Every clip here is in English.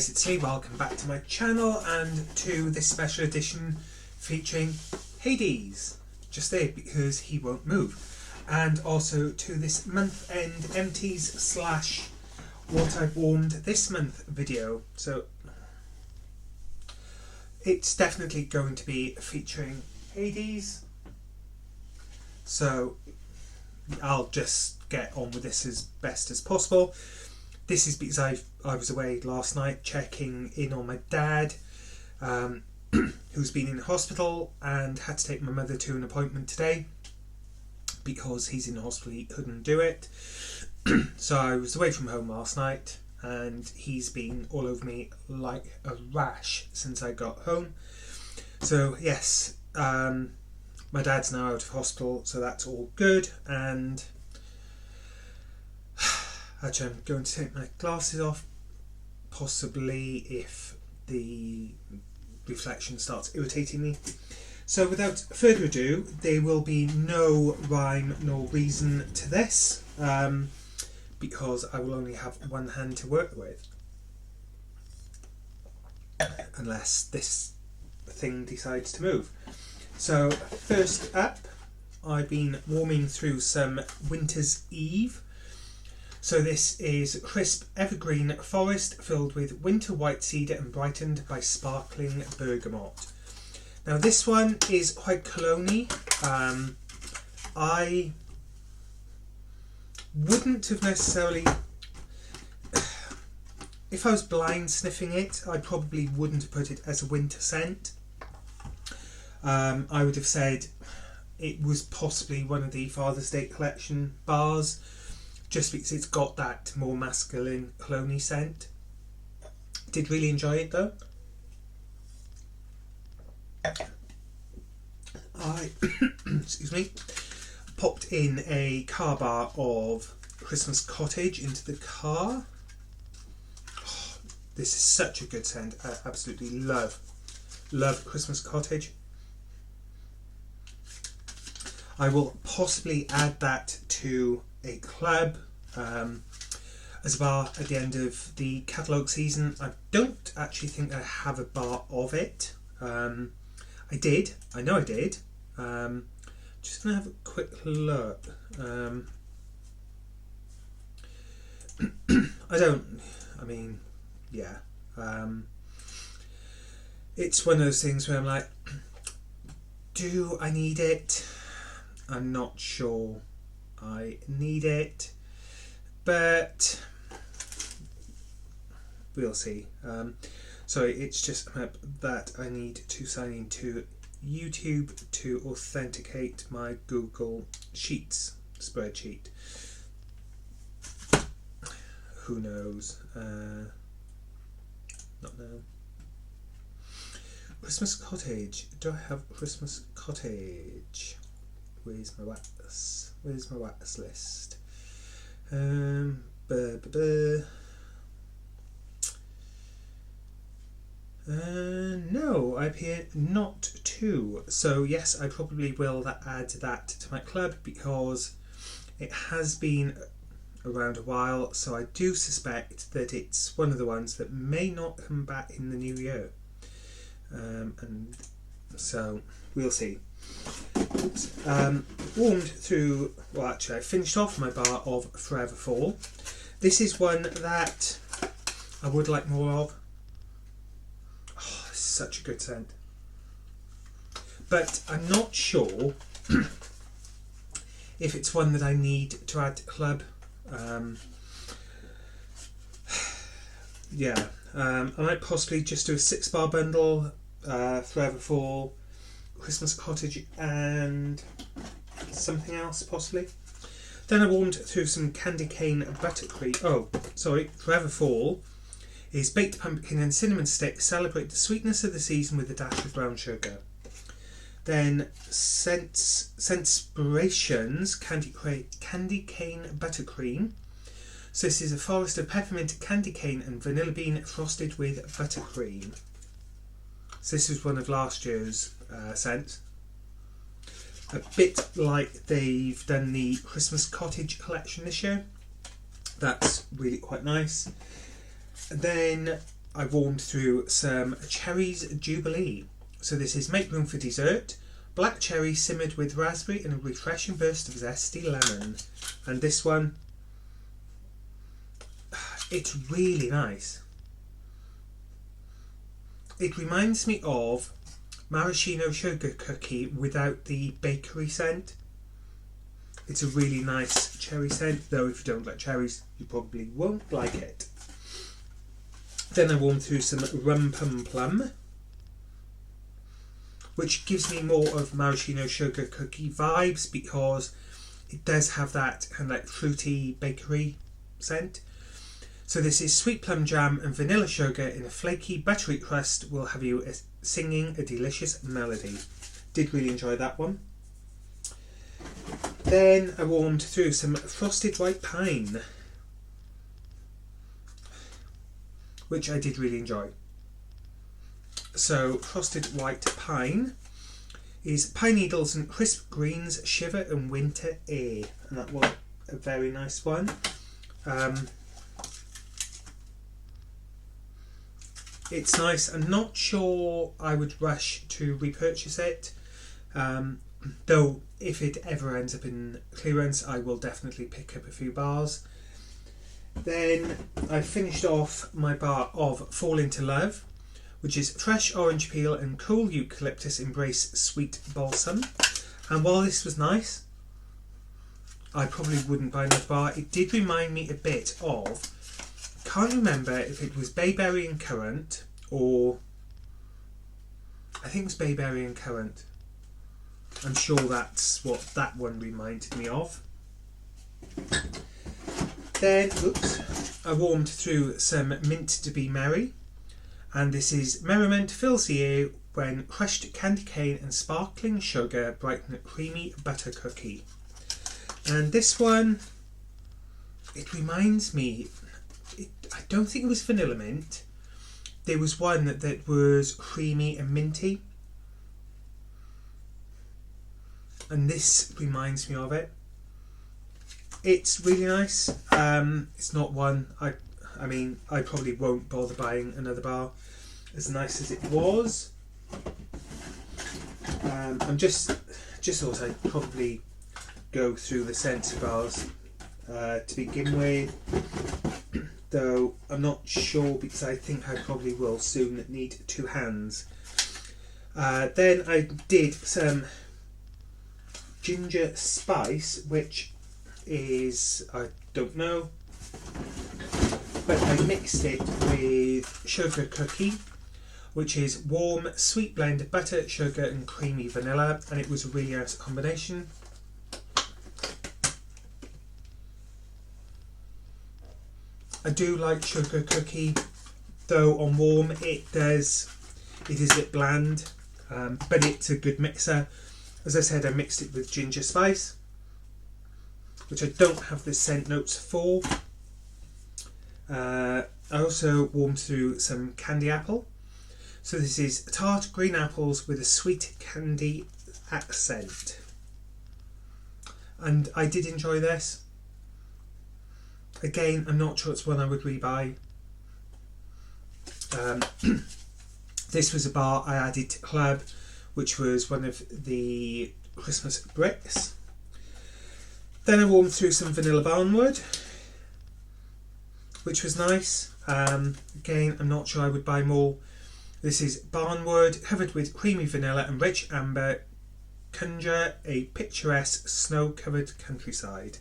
guys, it's Lee. Welcome back to my channel and to this special edition featuring Hades, just there because he won't move, and also to this month end empties slash what I've warmed this month video. So it's definitely going to be featuring Hades, so I'll just get on with this as best as possible. This is because I was away last night checking in on my dad, who's been in hospital, and had to take my mother to an appointment today because he's in hospital, he couldn't do it. So I was away from home last night and he's been all over me like a rash since I got home. So yes, my dad's now out of hospital, so that's all good. And actually, I'm going to take my glasses off, possibly if the reflection starts irritating me. So without further ado, there will be no rhyme nor reason to this, because I will only have one hand to work with, unless this thing decides to move. So first up, I've been warming through some Winter's Eve. So this is crisp evergreen forest filled with winter white cedar and brightened by sparkling bergamot. Now this one is quite cologne-y. I wouldn't have necessarily, if I was blind sniffing it, I probably wouldn't have put it as a winter scent. I would have said it was possibly one of the Father's Day collection bars, just because it's got that more masculine cologne-y scent. Did really enjoy it though. I excuse me, popped in a car bar of Christmas Cottage into the car. Oh, this is such a good scent. I absolutely love Christmas Cottage. I will possibly add that to a club as a bar at the end of the catalogue season. I don't actually think I have a bar of it. I did. I know I did. Just going to have a quick look. It's one of those things where I'm like, do I need it? I'm not sure I need it, but we'll see. So it's just that I need to sign into YouTube to authenticate my Google Sheets spreadsheet. Who knows? Not now. Christmas Cottage. Do I have Christmas Cottage? Where's my wax? Where's my wax list? No, I appear not to. So yes, I probably will add that to my club because it has been around a while, so I do suspect that it's one of the ones that may not come back in the new year. And so we'll see. Warmed through, well actually I finished off my bar of Forever Fall. This is one that I would like more of. Oh, this is such a good scent. But I'm not sure if it's one that I need to add to club. I might possibly just do a 6-bar bundle, Forever Fall, Christmas Cottage and something else possibly. Then I warmed through some candy cane buttercream. Oh, sorry, Forever Fall is baked pumpkin and cinnamon stick. Celebrate the sweetness of the season with a dash of brown sugar. Then Senspirations candy cane buttercream. So this is a forest of peppermint, candy cane and vanilla bean frosted with buttercream. So this was one of last year's scents. A bit like they've done the Christmas Cottage collection this year. That's really quite nice. And then I warmed through some Cheries Jubilee. So this is Make Room for Dessert, black cherry simmered with raspberry and a refreshing burst of zesty lemon. And this one, it's really nice. It reminds me of maraschino sugar cookie without the bakery scent. It's a really nice cherry scent, though if you don't like cherries, you probably won't like it. Then I warmed through some Rum Plum, which gives me more of maraschino sugar cookie vibes because it does have that kind of like fruity bakery scent. So this is sweet plum jam and vanilla sugar in a flaky buttery crust will have you singing a delicious melody. Did really enjoy that one. Then I warmed through some frosted white pine, which I did really enjoy. So frosted white pine is pine needles and crisp greens, shiver and winter air, and that was a very nice one. It's nice. I'm not sure I would rush to repurchase it, though if it ever ends up in clearance I will definitely pick up a few bars. Then I finished off my bar of Fall Into Love, which is fresh orange peel and cool eucalyptus embrace sweet balsam. And while this was nice, I probably wouldn't buy another bar. It did remind me a bit of, can't remember if it was bayberry and currant, or I think it was bayberry and currant. I'm sure that's what that one reminded me of. Then, I warmed through some Mint to Be Merry, and this is Merriment fills the air when crushed candy cane and sparkling sugar brighten a creamy butter cookie. And this one, it reminds me, I don't think it was vanilla mint. There was one that was creamy and minty, and this reminds me of it. It's really nice. It's not one I mean I probably won't bother buying another bar, as nice as it was. I'm just thought I'd probably go through the scent bars to begin with, though I'm not sure because I think I probably will soon need two hands. Then I did some ginger spice, which is, I don't know, but I mixed it with sugar cookie, which is warm sweet blend of butter, sugar and creamy vanilla, and it was a really nice combination. I do like sugar cookie, though on warm it is a bit bland, but it's a good mixer. As I said, I mixed it with ginger spice, which I don't have the scent notes for. I also warmed through some candy apple. So this is tart green apples with a sweet candy accent. And I did enjoy this. Again, I'm not sure it's one I would rebuy. This was a bar I added to Club, which was one of the Christmas bricks. Then I warmed through some vanilla Barnwood, which was nice. Again, I'm not sure I would buy more. This is Barnwood, covered with creamy vanilla and rich amber, conjure a picturesque snow-covered countryside.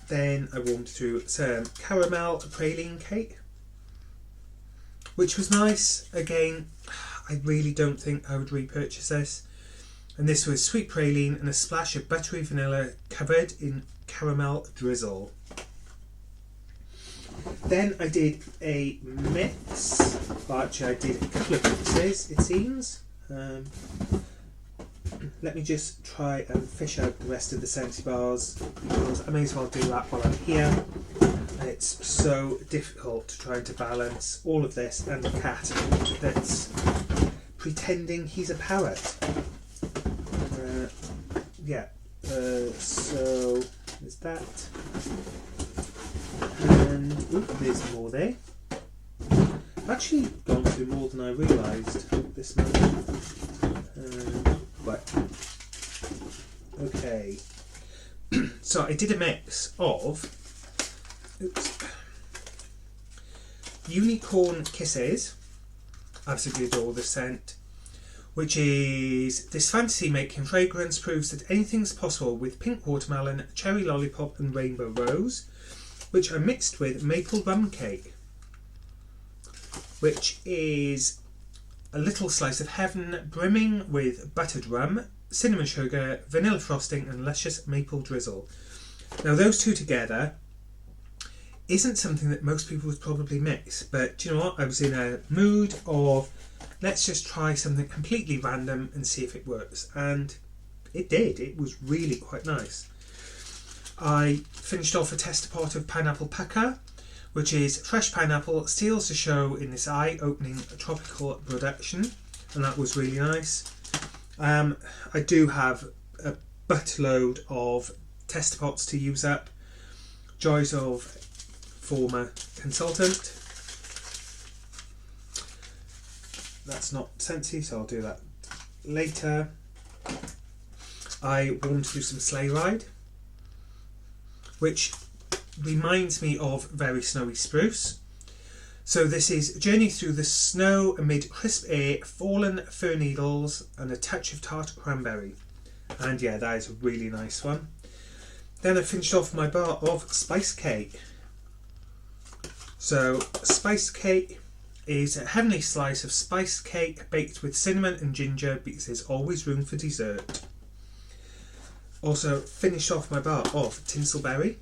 Then I warmed through some caramel praline cake, which was nice. Again, I really don't think I would repurchase this. And this was sweet praline and a splash of buttery vanilla covered in caramel drizzle. Then I did a mix. Well, actually I did a couple of mixes, it seems. Let me just try and fish out the rest of the Scentsy bars, because I may as well do that while I'm here. And it's so difficult trying to balance all of this and the cat that's pretending he's a parrot. So there's that. And there's more there. I've actually gone through more than I realised this month. Right. Okay. So I did a mix of Unicorn Kisses. Absolutely adore this scent. Which is this fantasy making fragrance proves that anything's possible with pink watermelon, cherry lollipop and rainbow rose, which are mixed with maple rum cake, which is a little slice of heaven brimming with buttered rum, cinnamon sugar, vanilla frosting and luscious maple drizzle. Now those two together isn't something that most people would probably mix, but do you know what? I was in a mood of let's just try something completely random and see if it works. And it did. It was really quite nice. I finished off a tester pot of pineapple Packa, which is fresh pineapple, steals the show in this eye-opening tropical production. And that was really nice. I do have a buttload of tester pots to use up. Joys of former consultant. That's not scentsy, so I'll do that later. I want to do some sleigh ride, which reminds me of very snowy spruce. So this is journey through the snow amid crisp air, fallen fir needles and a touch of tart cranberry. And yeah, that is a really nice one. Then I finished off my bar of spice cake. So spice cake is a heavenly slice of spice cake baked with cinnamon and ginger because there's always room for dessert. Also finished off my bar of Tinsel Berry,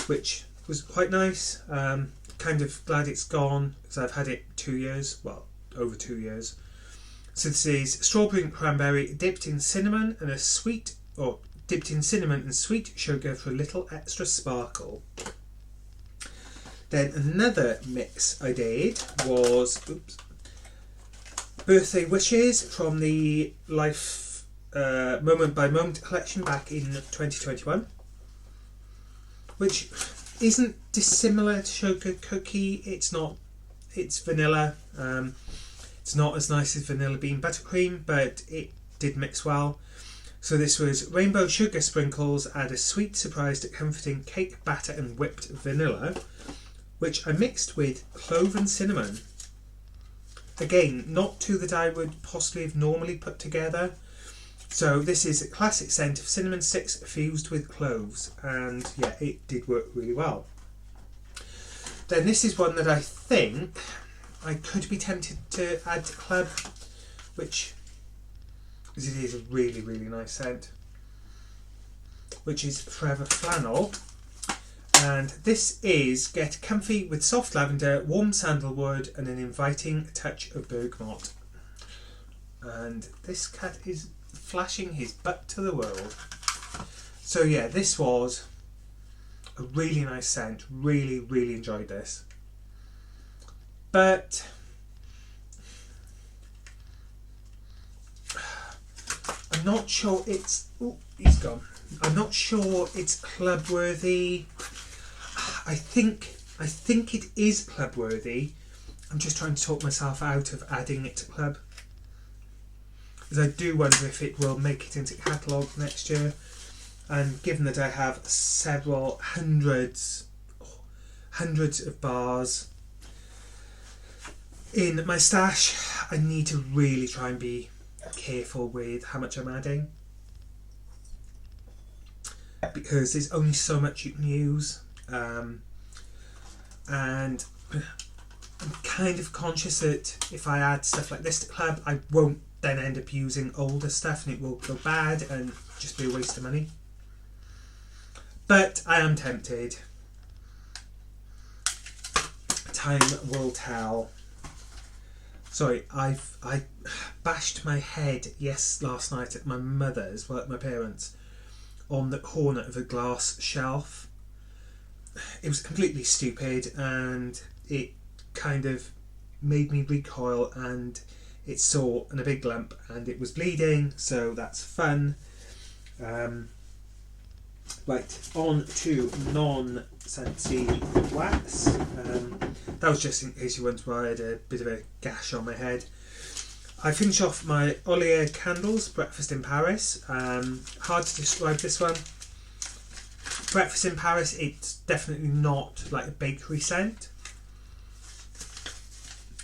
which was quite nice. Kind of glad it's gone because I've had it 2 years, well, over 2 years. So this is strawberry and cranberry dipped in cinnamon and sweet sugar for a little extra sparkle. Then another mix I did was birthday wishes from the Life Moment by Moment collection back in 2021, which isn't dissimilar to Sugar Cookie. It's vanilla. It's not as nice as Vanilla Bean Buttercream, but it did mix well. So this was rainbow sugar sprinkles, add a sweet surprised comforting cake batter and whipped vanilla, which I mixed with clove and cinnamon. Again, not two that I would possibly have normally put together. So this is a classic scent of cinnamon sticks fused with cloves, and yeah, it did work really well. Then this is one that I think I could be tempted to add to Club, which it is a really, really nice scent, which is Forever Flannel. And this is get comfy with soft lavender, warm sandalwood and an inviting touch of bergamot. And this cat is flashing his butt to the world. So yeah, this was a really nice scent. Really, really enjoyed this. But I'm not sure it's... Oh, he's gone. I'm not sure it's club worthy. I think it is club worthy. I'm just trying to talk myself out of adding it to club, because I do wonder if it will make it into catalogue next year. And given that I have several hundreds of bars in my stash, I need to really try and be careful with how much I'm adding, because there's only so much you can use. And I'm kind of conscious that if I add stuff like this to club, I won't then end up using older stuff and it will go bad and just be a waste of money. But I am tempted. Time will tell. Sorry, I bashed my head last night at my mother's, well, at my parents', on the corner of a glass shelf. It was completely stupid and it kind of made me recoil, and it sore and a big lump and it was bleeding, so that's fun. Right, on to non-scentsy wax. That was just in case you wondered why I had a bit of a gash on my head. I finished off my Ollier candles, Breakfast in Paris. Hard to describe this one. Breakfast in Paris, it's definitely not like a bakery scent.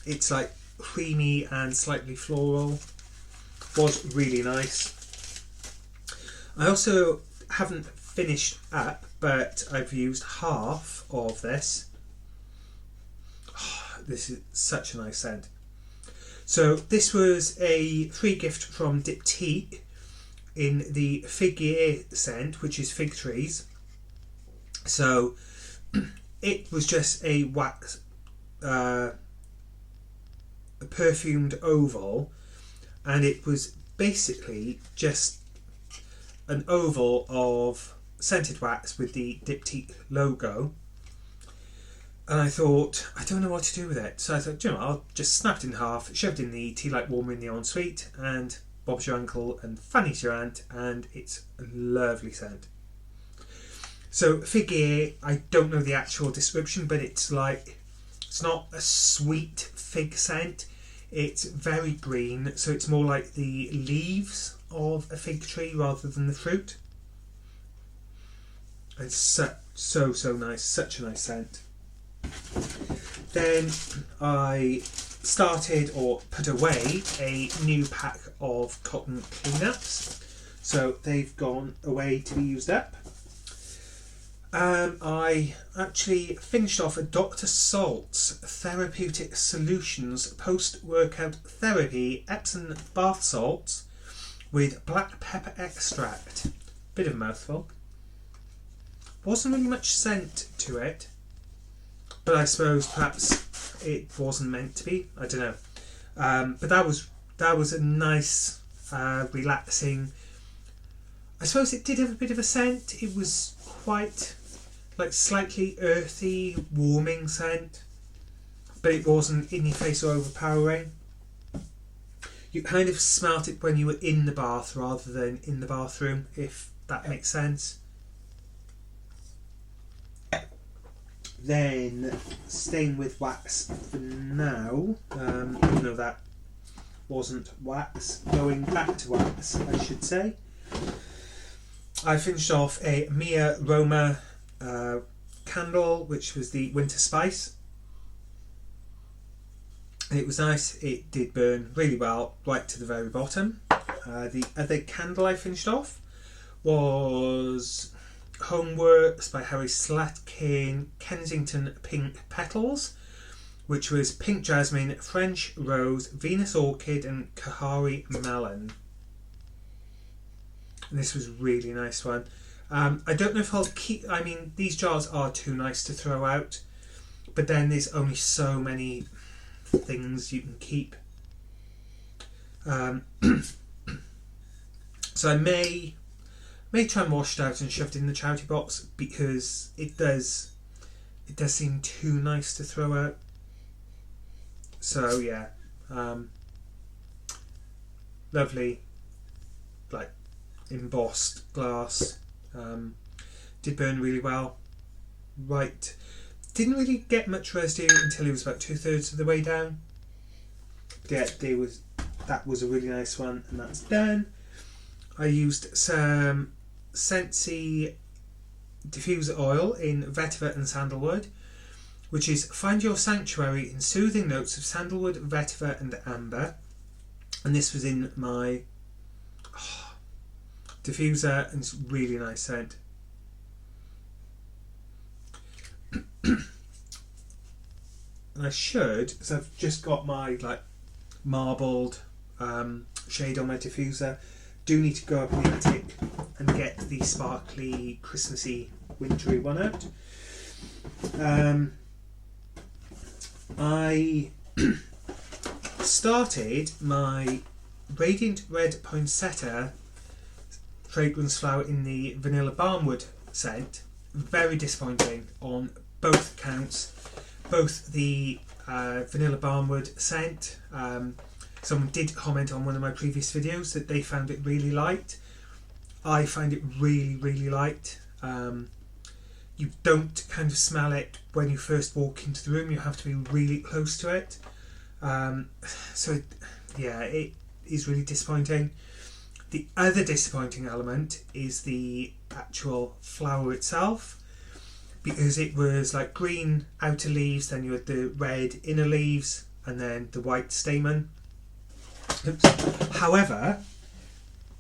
It's like creamy and slightly floral. Was really nice. I also haven't finished up, but I've used half of this. Oh, this is such a nice scent. So this was a free gift from Diptyque in the Figuier scent, which is fig trees. So it was just a wax, a perfumed oval, and it was basically just an oval of scented wax with the Diptyque logo. And I thought, I don't know what to do with it. So I thought, you know, I'll just snap it in half, shoved in the tea light warmer in the ensuite, and Bob's your uncle and Fanny's your aunt, and it's a lovely scent. So Figuier, I don't know the actual description, but it's like, it's not a sweet fig scent. It's very green, so it's more like the leaves of a fig tree rather than the fruit. It's so nice, such a nice scent. Then I started or put away a new pack of cotton cleanups. So they've gone away to be used up. I actually finished off a Dr. Salt's Therapeutic Solutions Post-Workout Therapy Epsom Bath Salts with black pepper extract. Bit of a mouthful. Wasn't really much scent to it, but I suppose perhaps it wasn't meant to be. I don't know. But that was a nice, relaxing. I suppose it did have a bit of a scent. It was quite like slightly earthy, warming scent, but it wasn't in your face or overpowering. You kind of smelt it when you were in the bath rather than in the bathroom, if that makes sense. Then staying with wax for now, even though that wasn't wax, going back to wax I should say. I finished off a Mia Roma candle, which was the Winter Spice. It was nice, it did burn really well right to the very bottom. The other candle I finished off was Homeworks by Harry Slatkin Kensington Pink Petals, which was Pink Jasmine, French Rose, Venus Orchid and Kahari Melon. And this was a really nice one. I don't know if I'll keep, I mean these jars are too nice to throw out, but then there's only so many things you can keep. So I may try and wash it out and shoved it in the charity box, because it does seem too nice to throw out. So yeah, lovely, like embossed glass. Did burn really well. Right, didn't really get much residue until it was about 2/3 of the way down. But yeah, that was a really nice one, and that's done. I used some Scentsy diffuser oil in vetiver and sandalwood, which is find your sanctuary in soothing notes of sandalwood, vetiver and amber. And this was in my diffuser, and it's really nice scent. And I should, because I've just got my like marbled shade on my diffuser, do need to go up in the attic and get the sparkly Christmassy wintry one out. I started my Radiant Red Poinsettia fragrance flower in the Vanilla Barnwood scent. Very disappointing on both accounts. Both the Vanilla Barnwood scent, someone did comment on one of my previous videos that they found it really light. I find it really light. You don't kind of smell it when you first walk into the room. You have to be really close to it. It is really disappointing. The other disappointing element is the actual flower itself, because it was like green outer leaves, then you had the red inner leaves, and then the white stamen. Oops. However,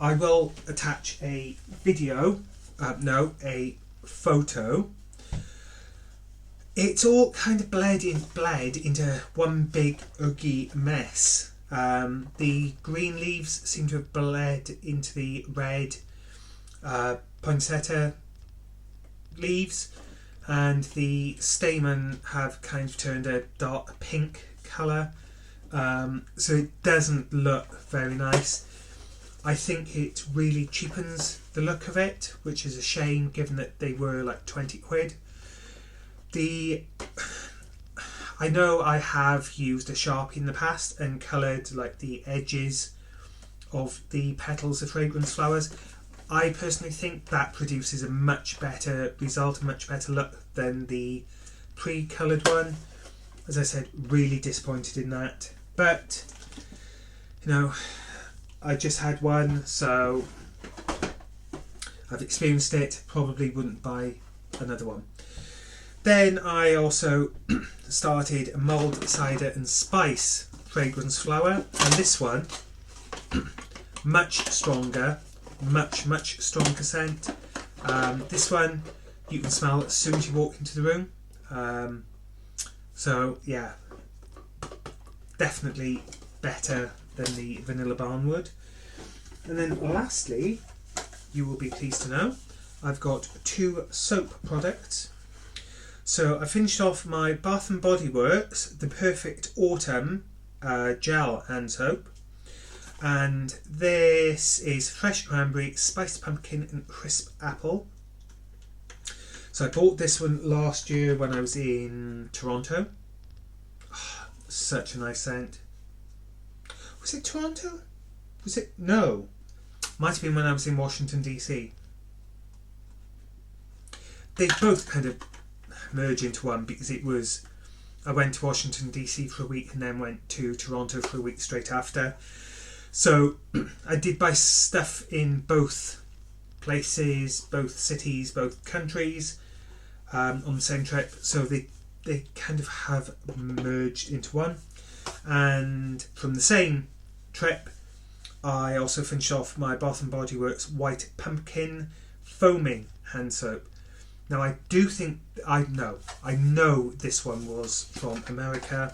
I will attach a photo. It's all kind of bled into one big ugly mess. The green leaves seem to have bled into the red poinsettia leaves, and the stamen have kind of turned a dark pink colour, so it doesn't look very nice. I think it really cheapens the look of it, which is a shame given that they were like 20 quid. I know I have used a Sharpie in the past and coloured like the edges of the petals of fragrance flowers. I personally think that produces a much better result, a much better look than the pre-coloured one. As I said, really disappointed in that. But, I just had one, so I've experienced it, probably wouldn't buy another one. Then I also started a mulled cider and spice fragrance flower, and this one, much stronger scent. This one you can smell as soon as you walk into the room. So yeah, definitely better than the vanilla Barnwood. And then lastly, you will be pleased to know, I've got 2 soap products. So I finished off my Bath & Body Works The Perfect Autumn gel hand soap, and this is fresh cranberry, spiced pumpkin and crisp apple. So I bought this one last year when I was in Toronto. Such a nice scent. Was it Toronto? No. Might have been when I was in Washington DC. They both kind of merge into one, because I went to Washington DC for a week and then went to Toronto for a week straight after. So I did buy stuff in both places, both cities, both countries on the same trip. So they kind of have merged into one. And from the same trip, I also finished off my Bath & Body Works White Pumpkin Foaming hand soap. Now I know this one was from America,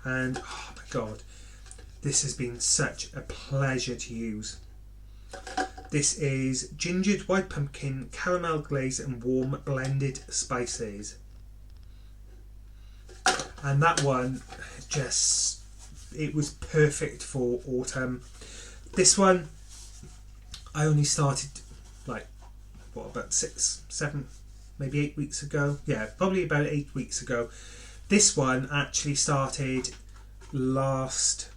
and oh my god, this has been such a pleasure to use. This is gingered white pumpkin, caramel glaze and warm blended spices. And that one it was perfect for autumn. This one I only started about 6, 7, maybe 8 weeks ago. Yeah, probably about 8 weeks ago. This one actually started would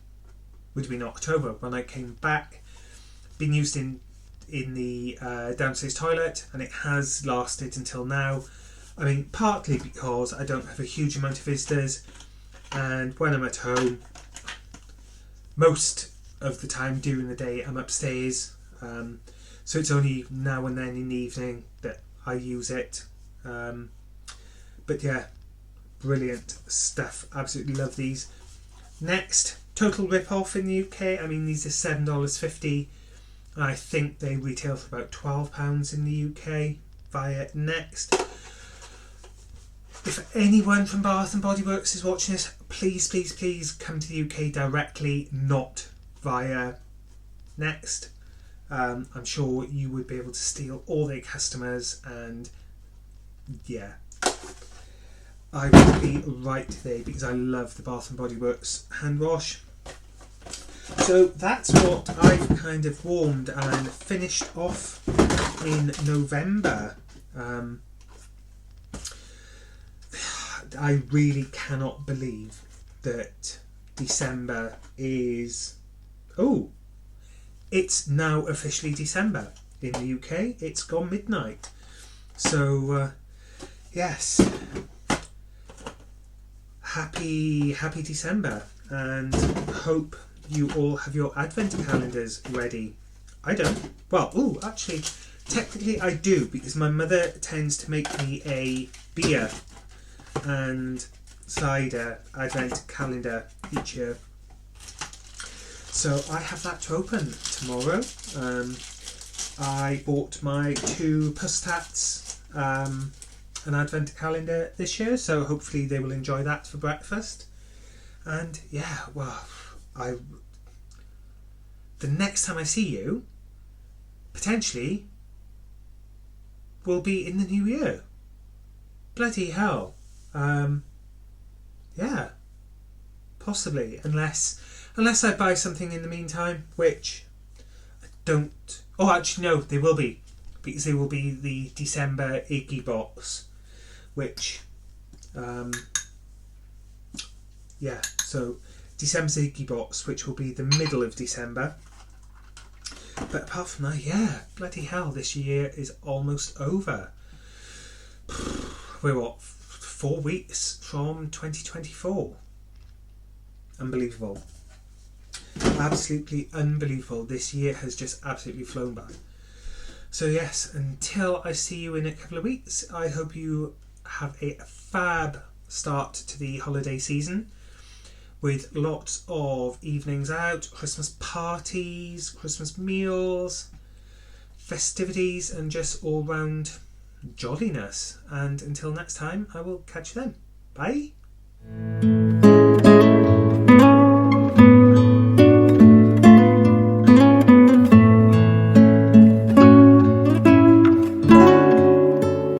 have been October when I came back. Been used in the downstairs toilet, and it has lasted until now. I mean, partly because I don't have a huge amount of visitors, and when I'm at home, most of the time during the day I'm upstairs. So it's only now and then in the evening that I use it. But yeah, brilliant stuff. Absolutely love these. Next, total rip-off in the UK. I mean, these are $7.50. And I think they retail for about £12 in the UK via Next. If anyone from Bath & Body Works is watching this, please come to the UK directly, not via Next. I'm sure you would be able to steal all their customers, and yeah, I would be right there because I love the Bath & Body Works hand wash. So that's what I've kind of warmed and finished off in November. I really cannot believe that December is... Oh! It's now officially December. in the UK, it's gone midnight. So, yes, happy December, and hope you all have your advent calendars ready. I don't. Well, actually, technically I do, because my mother tends to make me a beer and cider advent calendar each year. So I have that to open tomorrow. I bought my 2 Pustats an advent calendar this year, so hopefully they will enjoy that for breakfast. And yeah, well, the next time I see you, potentially, will be in the new year. Bloody hell. Yeah, possibly, unless I buy something in the meantime, which I don't. Oh, actually, no, they will be, because they will be the December Iggy box, which, yeah, so December's Iggy box, which will be the middle of December. But apart from that, yeah, bloody hell, this year is almost over. We're 4 weeks from 2024. Unbelievable. Absolutely unbelievable. This year has just absolutely flown by. So yes, until I see you in a couple of weeks, I hope you have a fab start to the holiday season, with lots of evenings out, Christmas parties, Christmas meals, festivities, and just all round jolliness. And until next time, I will catch you then. Bye.